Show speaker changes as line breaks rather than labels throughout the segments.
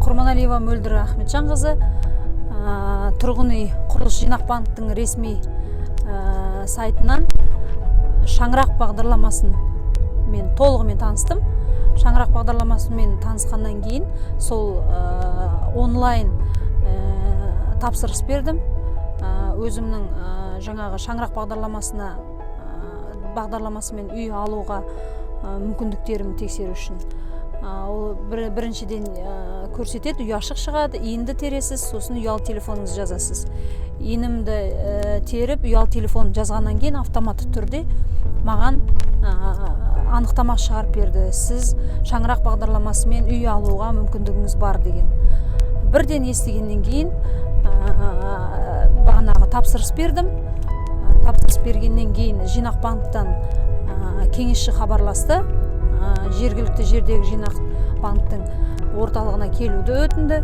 Құрманалиева Мөлдір Ахметжанқызы, тұрғын үй құрылыс жинақ банктың ресми сайтынан шаңырақ бағдарламасын мен толығымен таныстым. Шаңырақ бағдарламасымен танысқаннан кейін сол онлайн тапсырыс бердім. Өзімнің жаңағы шаңырақ бағдарламасымен үй алуға мүмкіндіктерімді тексеру үшін. Ол біріншіден көрсетеді, үй ашық шығады, иінді тересіз, сосын ұялы телефоныңызды жазасыз. Иінімді теріп, ұялы телефон жазғаннан кейін автоматты түрде маған анықтама шығарып берді. Сіз шаңырақ бағдарламасымен үй алуға мүмкіндігіңіз бар деген. Бірден естігеннен кейін бағанағы тапсырыс бердім. Тапсырыс бергеннен кейін жинақ банктан кеңесші хабарласты. Жергілікті жердегі жинақ банктың орталығына келуді өтінді.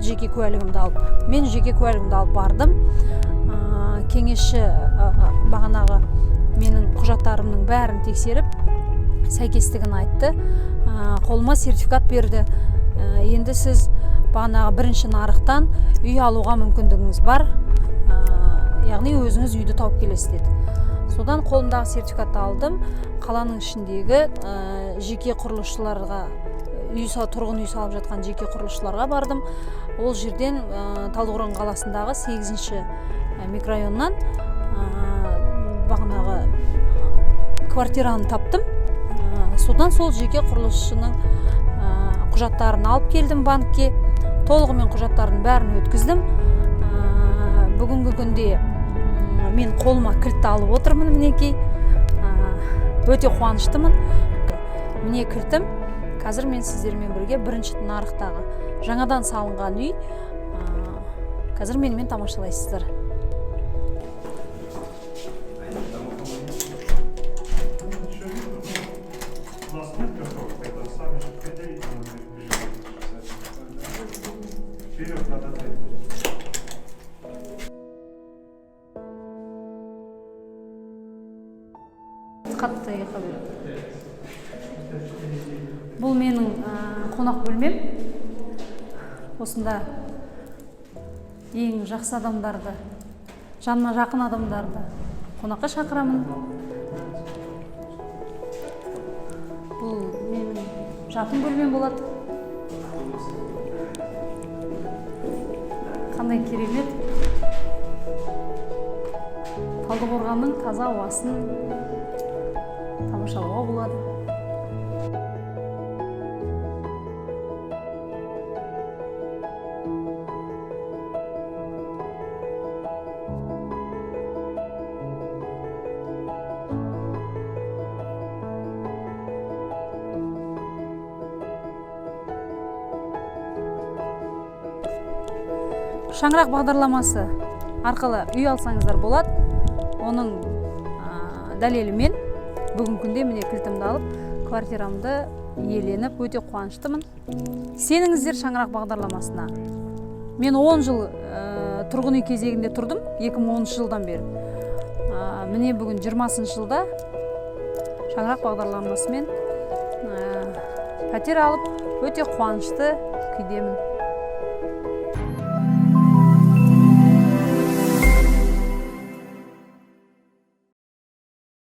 Жеке куәлігімді алып. Мен жеке куәлігімді алып бардым. Кеңесші бағанағы менің құжаттарымның бәрін тексеріп, сәйкестігін айтты. Қолыма сертификат берді. Енді сіз бағанағы бірінші нарықтан үй алуға мүмкіндігіңіз бар. Яғни өзіңіз үйді тауып келесіз деді. Содан қолымдағы сертификатты алдым. Қаланың ішіндегі жеке құрылысшыларға, тұрғын үй салып жатқан жеке құрылысшыларға бардым. Ол жерден Талдықорған қаласындағы 8-ші микрорайоннан бағанағы квартираны таптым. Содан сол жеке құрылысшының құжаттарын алып келдім банкке. Толығымен құжаттардың бәрін өткіздім. Бүгінгі күнде мен қолыма кілтті алып отырмын, мінекей. Өте қуаныштымын. Міне кілтім. Қазір мен сіздермен бірге бірінші нарықтағы жаңадан салынған үй. Қазір менімен тамашалайсыздар. Қатты еқа береді. Бұл менің қонақ бөлмем. Осында ең жақсы адамдарды, жаныма жақын адамдарды қонаққа шақырамын. Бұл менің жатын бөлмем болады. Қандай керемет. Талдықорғанның таза ауасын тамашалауға болады. Шаңырақ бағдарламасы арқылы үй алсаңыздар болады. Оның дәлелімен бүгінгі күнде міне кілтімді алып, квартирамды иеленіп, өте қуаныштымын. Сеніңіздер шаңырақ бағдарламасына. Мен 10 жыл тұрғын үй кезегінде тұрдым, 2010 жылдан бері. Міне бүгін 20 жылда шаңырақ бағдарламасымен пәтер алып, өте қуанышты күйдемін.